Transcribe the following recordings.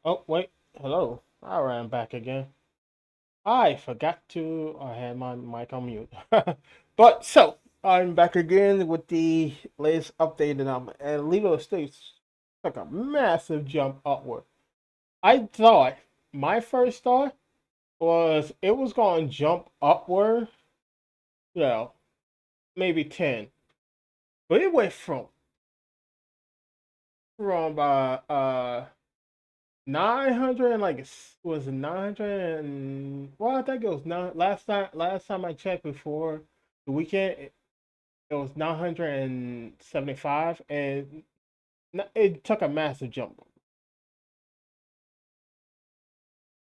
Oh, wait. Hello. All right, I'm back again. I forgot I had my mic on mute. But so, I'm back again with the latest update and Lilo Stitch took a massive jump upward. I thought, my first thought was it was going to jump upward, you know, maybe 10. But it went from 900 and was it 900 and well, I think it was nine last time I checked before the weekend it was 975 and it took a massive jump.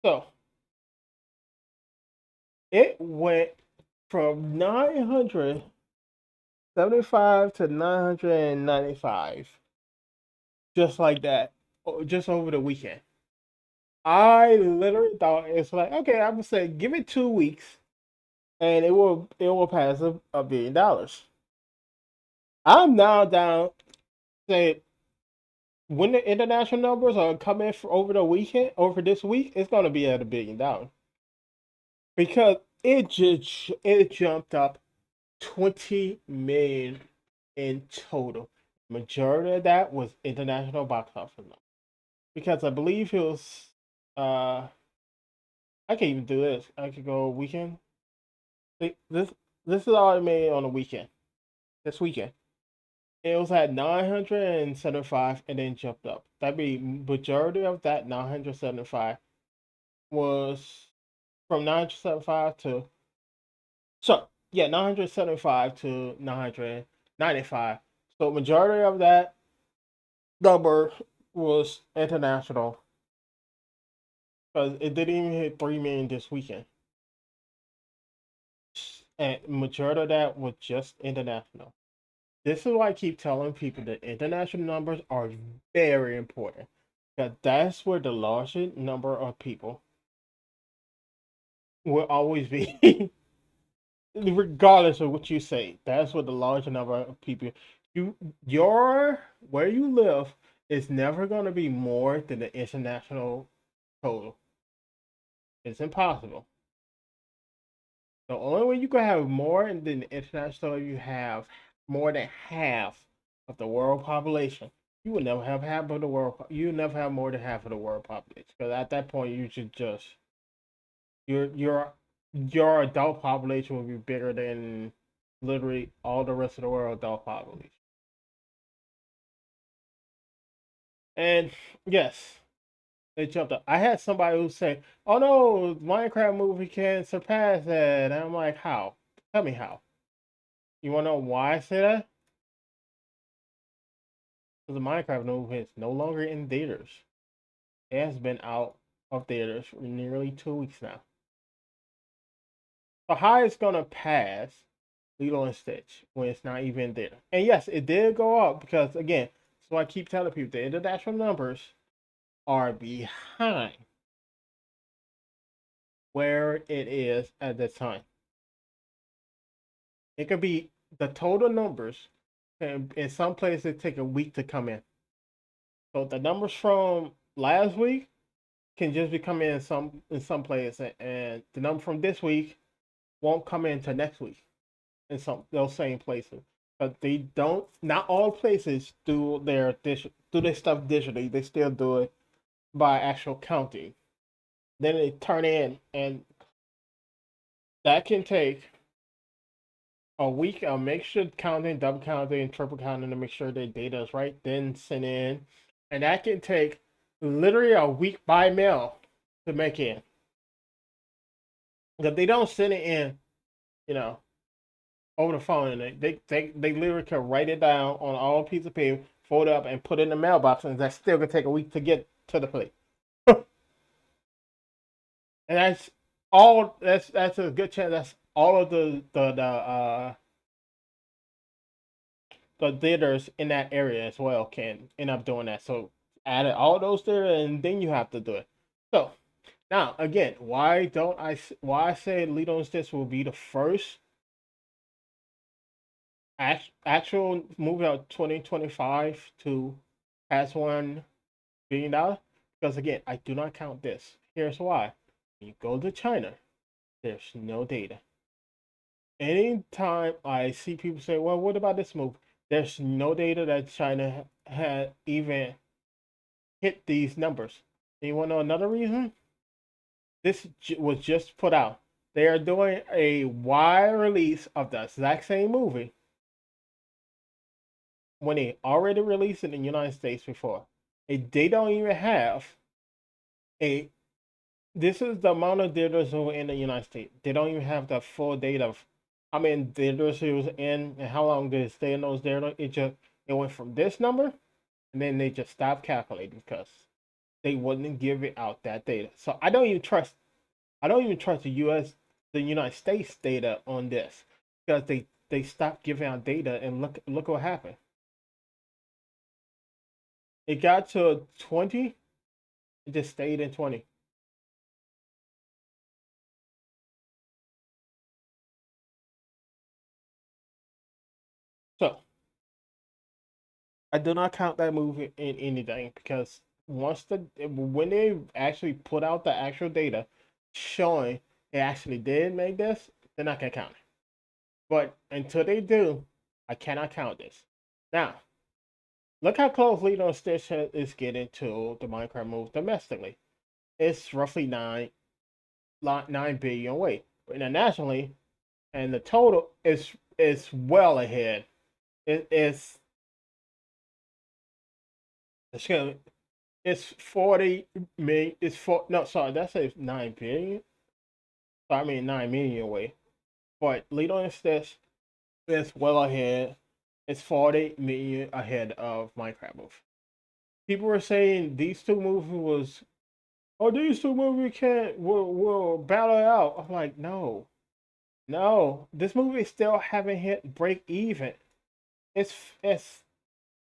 So it went from 975 to 995 just like that, just over the weekend. I literally thought it's like, okay, I would say give it 2 weeks and it will pass $1 billion. I'm now down. Say when the international numbers are coming for over the weekend, over this week, it's gonna be at $1 billion because it jumped up 20 million in total. Majority of that was international box office numbers because I believe it was. Uh, I can't even do this. I could go weekend. This is all I made on the weekend. This weekend. It was at 975 and then jumped up. That be majority of that 975 was from 975 to so yeah 975 to 995. So majority of that number was international because it didn't even hit 3 million this weekend, and majority of that was just international. This is why I keep telling people that international numbers are very important. Because that's where the largest number of people will always be, regardless of what you say. That's what the larger number of people you your where you live is never gonna be more than the international total. It's impossible. The only way you can have more than the international, you have more than half of the world population. You will never have half of the world. You will never have more than half of the world population. Because at that point, you should just your your your adult population will be bigger than literally all the rest of the world adult population. And yes, they jumped up. I had somebody who say, "Oh no, Minecraft movie can surpass that." And I'm like, "How? Tell me how." You want to know why I say that? The Minecraft movie is no longer in theaters. It has been out of theaters for nearly 2 weeks now. So how it's gonna pass Lilo and Stitch when it's not even there? And yes, it did go up because again, so I keep telling people the international numbers are behind where it is at the time. It could be the total numbers, and in some places take a week to come in. So the numbers from last week can just be coming in some places, and the number from this week won't come into next week in some those same places. But they don't. Not all places do their stuff digitally. They still do it by actual counting. Then they turn in, and that can take a week of make sure counting, double counting, triple counting to make sure their data is right. Then send in, and that can take literally a week by mail to make in. Because they don't send it in, you know, over the phone, and they literally can write it down on all piece of paper, fold it up, and put it in the mailbox, and that's still gonna take a week to get to the place. And that's all. That's a good chance. That's all of the theaters in that area as well can end up doing that. So add all those there, and then you have to do it. So now again, why don't I? Why I say Lilo and Stitch will be the first actual movie of 2025 to pass $1 billion? Because Because again, I do not count this. Here's why. When you go to China, there's no data. Anytime I see people say, well, what about this move? There's no data that China had even hit these numbers. And you want to know another reason? This was just put out. They are doing a wide release of the exact same movie when they already released it in the United States before. They don't even have a. This is the amount of theaters who were in the United States. They don't even have the full data of how many theaters it was in and how long did it stay in those theaters. It went from this number, and then they just stopped calculating because they wouldn't give it out that data. So I don't even trust. I don't even trust the United States data on this because they stopped giving out data and look what happened. It got to 20, it just stayed in 20. So I do not count that movie in anything because when they actually put out the actual data showing it actually did make this, then I can count it. But until they do, I cannot count this. Now, look how close Lilo Stitch is getting to the Minecraft move domestically. It's roughly 9 billion away. Internationally, and the total is well ahead. It's gonna it's 40 million. It's four. No, sorry, that says 9 billion. So I mean 9 million away. But Lilo and Stitch is well ahead. It's 40 million ahead of Minecraft move. People were saying these two movies was, oh, these two movies can't will battle it out. I'm like, no, no, this movie still haven't hit break even. It's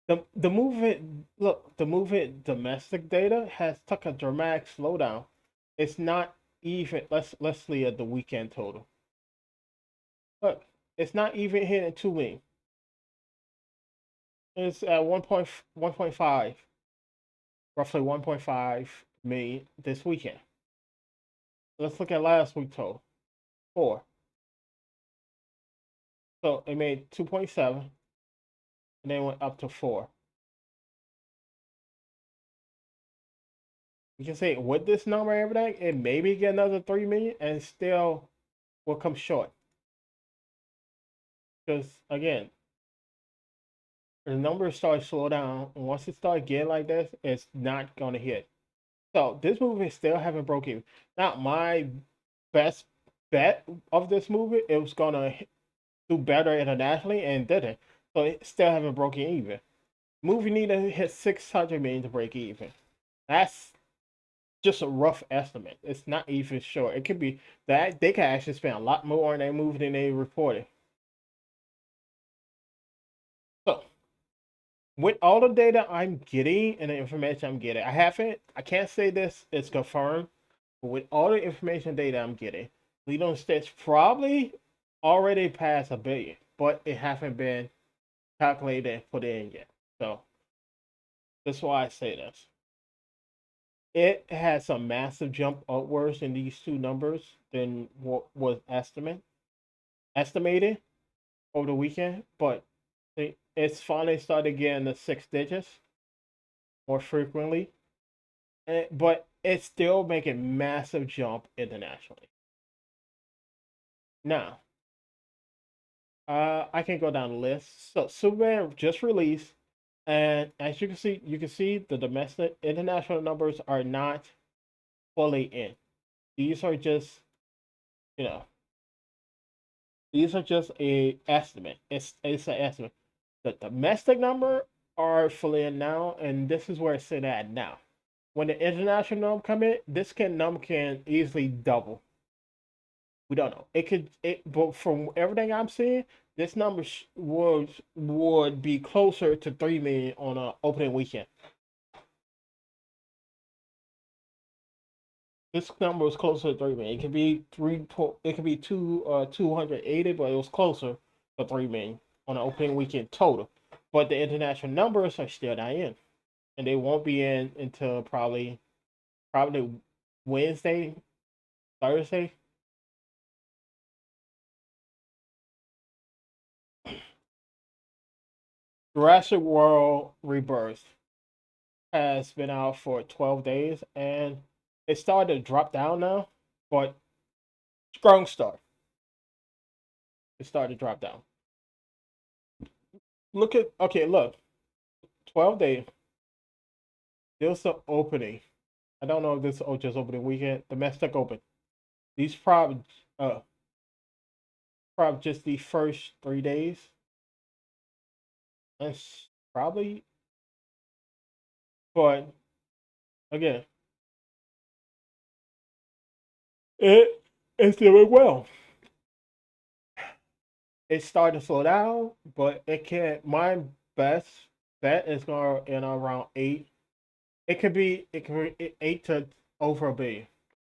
the movement. Look, the movement domestic data has took a dramatic slowdown. It's not even. Let's see at the weekend total. Look, it's not even hitting 2 million. It's at 1.5, roughly 1.5 million this weekend. Let's look at last week total. 4. So it made 2.7 and then went up to 4. You can say with this number and everything, it maybe get another 3 million and still will come short. Because again, the numbers start to slow down. And once it starts getting like this, it's not gonna hit. So this movie still haven't broken even. Not my best bet of this movie. It was gonna do better internationally and didn't. So it still haven't broken even. Movie need to hit 600 million to break even. That's just a rough estimate. It's not even sure. It could be that they could actually spend a lot more on that movie than they reported. So with all the data I'm getting and the information I'm getting, I can't say this is confirmed, but with all the information data I'm getting, Lilo and Stitch probably already passed a billion, but it haven't been calculated and put in yet. So that's why I say this. It has a massive jump upwards in these two numbers than what was estimated over the weekend, but it's finally started getting the 6 digits more frequently, but it's still making massive jump internationally. Now, I can go down the list. So Superman just released, and as you can see the domestic international numbers are not fully in. These are just you know these are just a estimate. It's an estimate. The domestic number are fully in now, and this is where it's sit at now. When the international number come in, number can easily double. We don't know. But from everything I'm seeing, this number would be closer to 3 million on an opening weekend. This number was closer to 3 million. It could be three. It could be 280, but it was closer to 3 million on an opening weekend total. But the international numbers are still not in, and they won't be in until probably probably Wednesday, Thursday. Jurassic World Rebirth has been out for 12 days and it started to drop down now, but strong start. It started to drop down. Look at, okay, look, 12 days. There's the opening. I don't know if this is just opening weekend. Domestic open. These uh probably just the first 3 days. That's probably, but again, it's doing well. It started to slow down, but it can't. My best bet is going in around 8. It could be 8 to over a billion.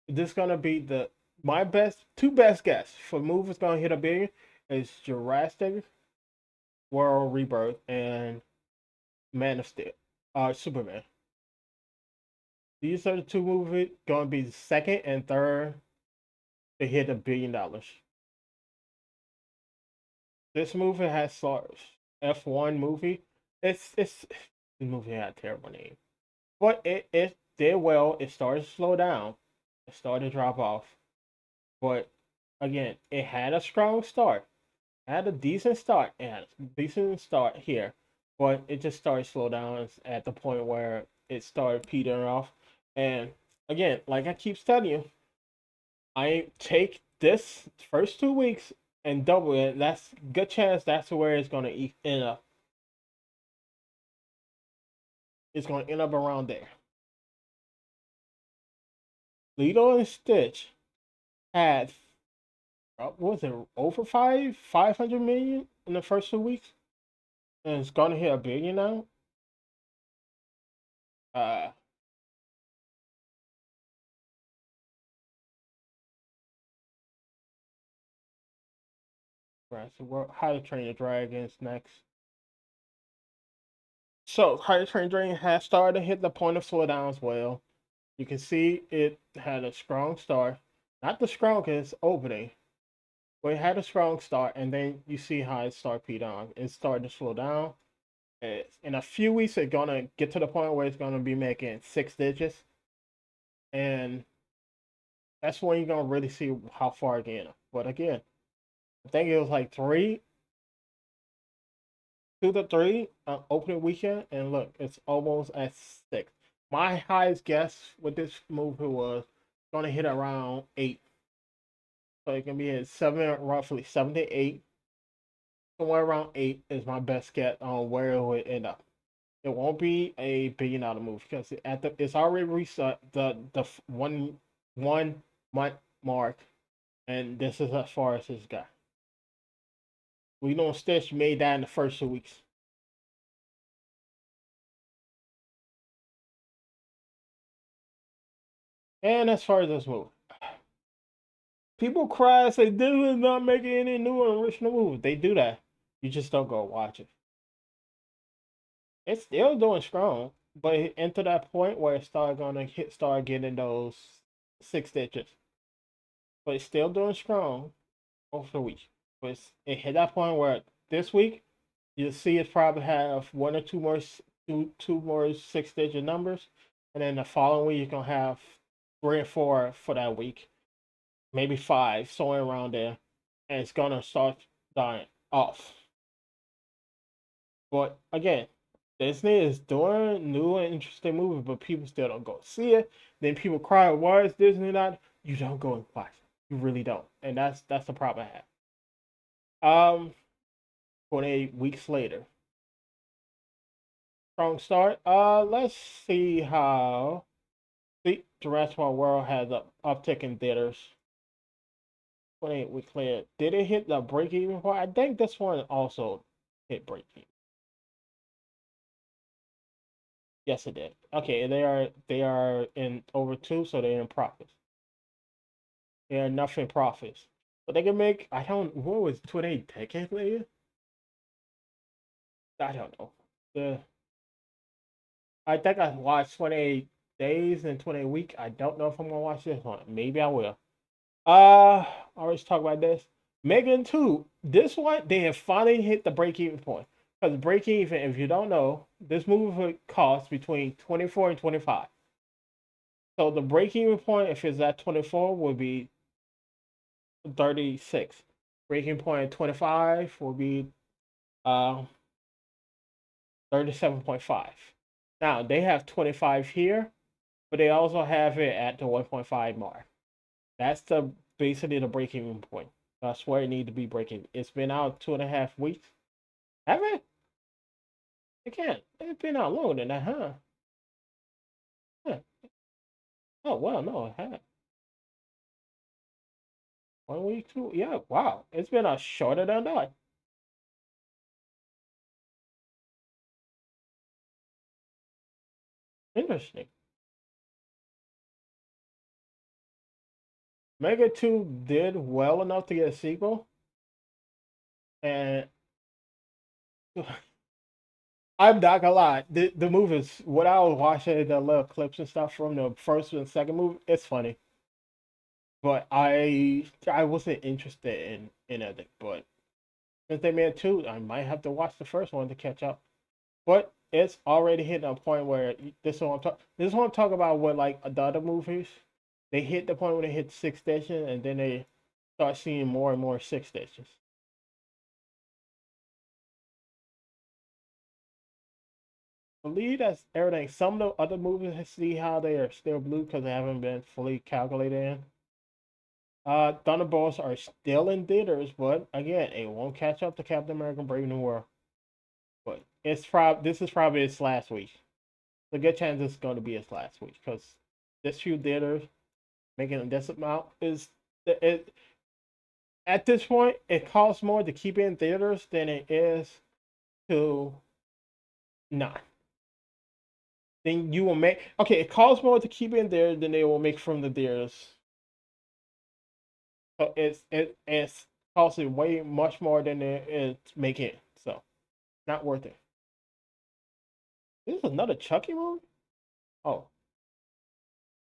This is gonna be the my best two best guess for movies gonna hit a billion is Jurassic World Rebirth and Man of Steel, Superman. These are the two movies gonna be the second and third to hit $1 billion. This movie has stars. F1 movie. It's the movie had a terrible name, but it did well. It started to slow down. It started to drop off, but again, it had a strong start. Had a decent start. It had a decent start here, but it just started to slow down at the point where it started petering off. And again, like I keep telling you, I take this first 2 weeks and double it. That's good chance that's where it's gonna end up. It's gonna end up around there. Lilo and Stitch had what was it over 500 million in the first 2 weeks, and it's gonna hit a billion now. Uh, right. So How to Train Your Dragons next. So How to Train Your Dragon has started to hit the point of slowdown as well. You can see it had a strong start, not the strongest opening, but it had a strong start, and then you see how it started petering on. It started to slow down. In a few weeks, it's gonna get to the point where it's gonna be making 6 digits, and that's when you're gonna really see how far it can. But again, I think it was like 2 to 3 opening weekend, and look, it's almost at 6. My highest guess with this movie was gonna hit around 8, so it can be at 7, roughly 7 to 8. Somewhere around 8 is my best guess on where it would end up. It won't be a $1 billion movie because it's already reached the 1 month mark, and this is as far as it's got. We know Stitch made that in the first 2 weeks. And as far as this movie, people cry and say Disney's not making any new and original movies. They do that. You just don't go watch it. It's still doing strong, but it entered that point where it start getting those 6 digits. But it's still doing strong over the week. But it hit that point where this week you'll see it probably have one or two more 6 digit numbers, and then the following week you're gonna have 3 or 4 for that week, maybe 5, somewhere around there, and it's gonna start dying off. But again, Disney is doing new and interesting movies, but people still don't go see it. Then people cry, "Why is Disney not?" You don't go and watch it. You really don't, and that's the problem I have. 28 weeks later, strong start. Let's see how the Jurassic World has an uptick in theaters. 28 weeks later, did it hit the break even point? I think this one also hit break even. Yes, it did. Okay, they are in over 2, so they're in profits. They're enough in profits, but they can make. I don't. What was 28 decades later? I don't know. The I think I watched 28 days and 28 week. I don't know if I'm gonna watch this one. Maybe I will. I always talk about this. Megan 2. This one they have finally hit the break even point. Because break even, if you don't know, this movie would cost between 24 and 25. So the break even point, if it's at 24, would be 36. Breaking point at 25 will be uh 37.5. Now they have 25 here, but they also have it at the 1.5 mark. That's the basically the breaking point. That's where it need to be breaking. It's been out 2.5 weeks. Have it? It can't. It's been out longer than that, huh? Huh. Oh well, no, it had 1 week, two. Yeah, wow. It's been a shorter than that. Interesting. Mega 2 did well enough to get a sequel, and I'm not gonna lie. The movies, what I was watching, the little clips and stuff from the first and second movie, it's funny. But I wasn't interested in it. But since they made two, I might have to watch the first one to catch up. But it's already hitting a point where this is what I'm talking. This is what I'm talking about with like the other movies. They hit the point where they hit six stations, and then they start seeing more and more six stations. I believe that's everything. Some of the other movies, I see how they are still blue because they haven't been fully calculated in. Thunderbolts are still in theaters, but again, it won't catch up to Captain America: Brave New World. But this is probably its last week. The good chance it's going to be its last week because this few theaters making this amount is it at this point it costs more to keep it in theaters than it is to not. Then you will make okay. It costs more to keep it in there than they will make from the theaters. So it's costing way much more than it's making. So not worth it. This is another Chucky movie. Oh,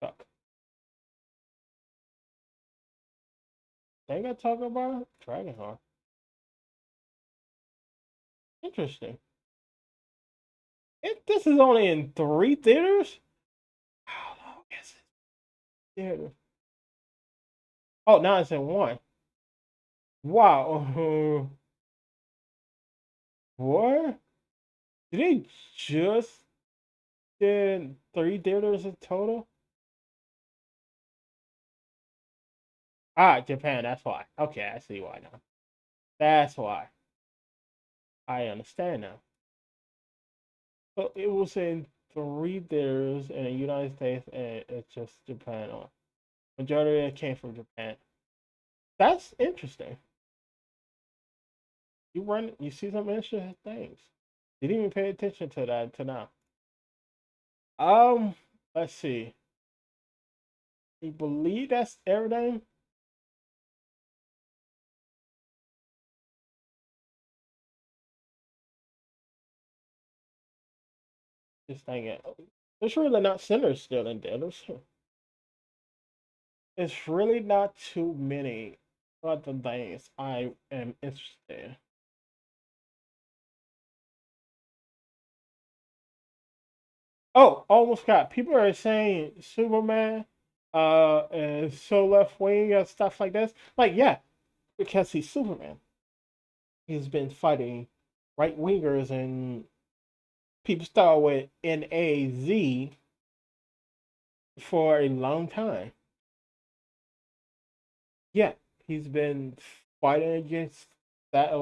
Chuck. They got talk about Dragonheart. Interesting. This is only in three theaters. How long is it? Theater. Oh, now it's in one. Wow. What? Did they just did three theaters in total? Ah, Japan. That's why. Okay, I see why now. That's why. I understand now. So it was in three theaters in the United States, and it's just Japan on. Majority of it came from Japan. That's interesting. You see some interesting things. Didn't even pay attention to that until now. Um, let's see. You believe that's everything? Just thinking. There's really not sinners still in there. It's really not too many other things I am interested in. Oh, almost got. People are saying Superman is so left wing and stuff like this. Like, yeah, because he's Superman. He's been fighting right wingers and people start with NAZ for a long time. Yeah, he's been fighting against that.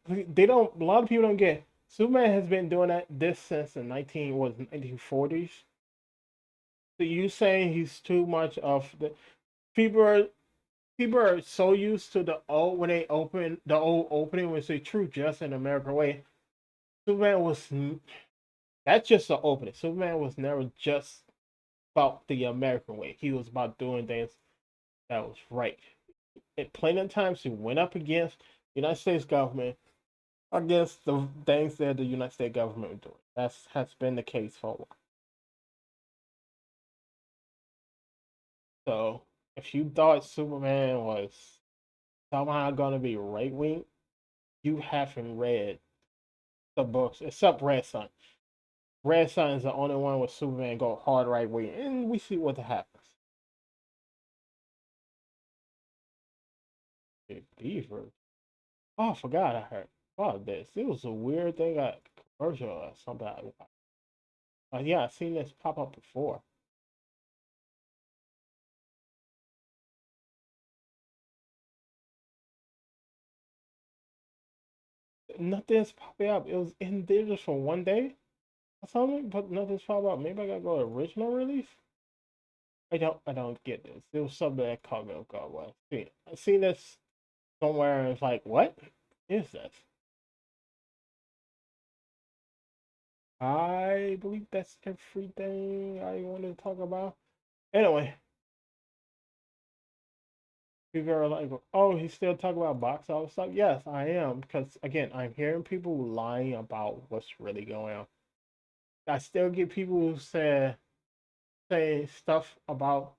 They don't. A lot of people don't get. Superman has been doing that this since the 1940s. So you saying he's too much of the people are people are so used to the old when they open the old opening when say true just in America way. Superman was that's just the opening. Superman was never just about the American way. He was about doing things that was right. At plenty of times he went up against the United States government, against the things that the United States government was doing. That's has been the case for a while. So if you thought Superman was somehow gonna be right wing, you haven't read the books except Red Sun. Red Sun is the only one with Superman go hard right wing, and we see what happens. Big Beaver. Oh, I forgot I heard about this. It was a weird thing, a commercial or something. Yeah, I've seen this pop up before. Nothing's popping up. It was in theaters for one day or something, but nothing's popping up. Maybe I gotta go to original release. I don't get this. It was something that caught me off guard. Well, I seen this somewhere and it's like, what is this? I believe that's everything I wanted to talk about. Anyway, people are like, oh, he's still talking about box office stuff. Yes, I am, because again, I'm hearing people lying about what's really going on. I still get people who say stuff about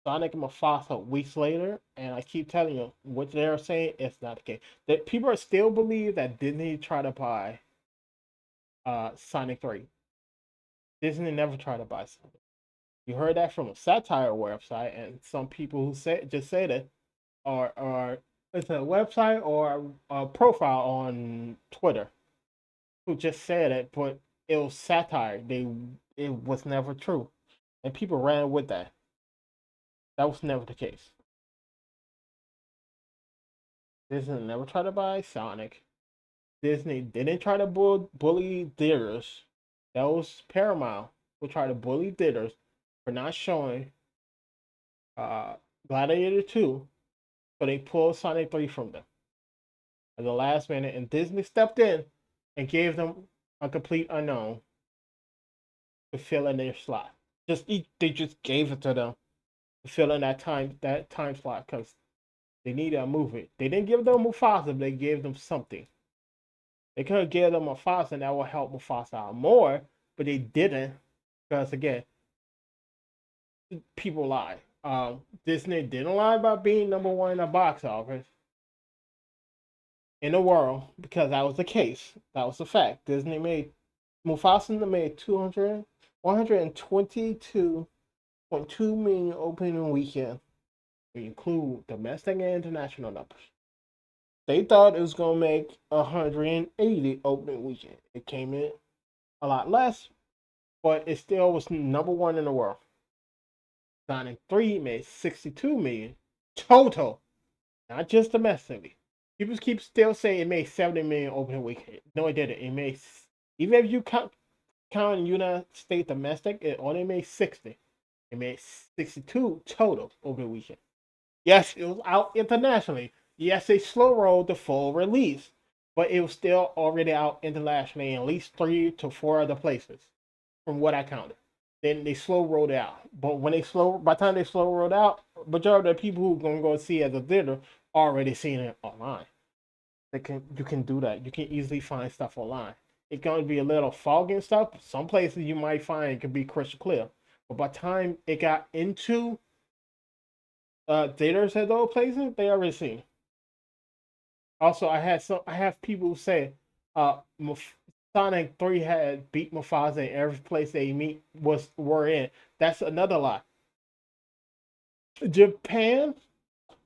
Sonic and Mufasa weeks later, and I keep telling you what they're saying is not the case. That people are still believe that Disney tried to buy Sonic 3. Disney never tried to buy Sonic. You heard that from a satire website, and some people who said it are it's a website or a profile on Twitter who just said it, but it was satire. It was never true, and people ran with that. That was never the case. Disney never tried to buy Sonic. Disney didn't try to bully theaters. That was Paramount who tried to bully theaters for not showing uh, Gladiator 2, so they pulled Sonic 3 from them at the last minute, and Disney stepped in and gave them a complete unknown to fill in their slot. They just gave it to them to fill in that time slot because they needed a movie. They didn't give them Mufasa, but they gave them something. They could have given them Mufasa and that would help Mufasa out more, but they didn't because again, people lie. Disney didn't lie about being number one in the box office in the world because that was the case. That was the fact. Disney made Mufasa made 122.2 million opening weekend. We include domestic and international numbers. They thought it was gonna make 180 opening weekend. It came in a lot less, but it still was number one in the world. Sonic 3 made 62 million total, not just domestically. People keep still saying it made 70 million opening weekend. No, it didn't. It made, even if you count United States domestic, it only made 60. It made 62 total opening weekend. Yes, it was out internationally. Yes, they slow rolled the full release, but it was still already out internationally in at least 3 to 4 other places, from what I counted. Then they slow rolled it out. But by the time they slow rolled out, majority of the people who are gonna go see it at the theater already seen it online. You can do that. You can easily find stuff online. It's gonna be a little foggy and stuff. Some places you might find it could be crystal clear. But by the time it got into theaters at those places, they already seen. Also, I have people who say Sonic 3 had beat Mufasa in every place they were in. That's another lie. Japan,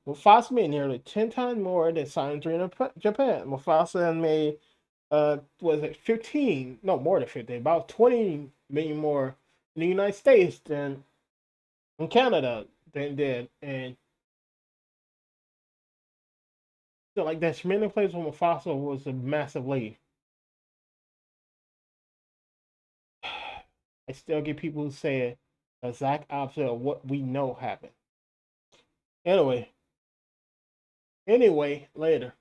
Mufasa made nearly 10 times more than Sonic 3 in Japan. Mufasa made was it 15? No, more than 15. About 20 million more in the United States than in Canada than did. And so like that's many places where Mufasa was a massive lead. I still get people who say the exact opposite of what we know happened. Anyway, later.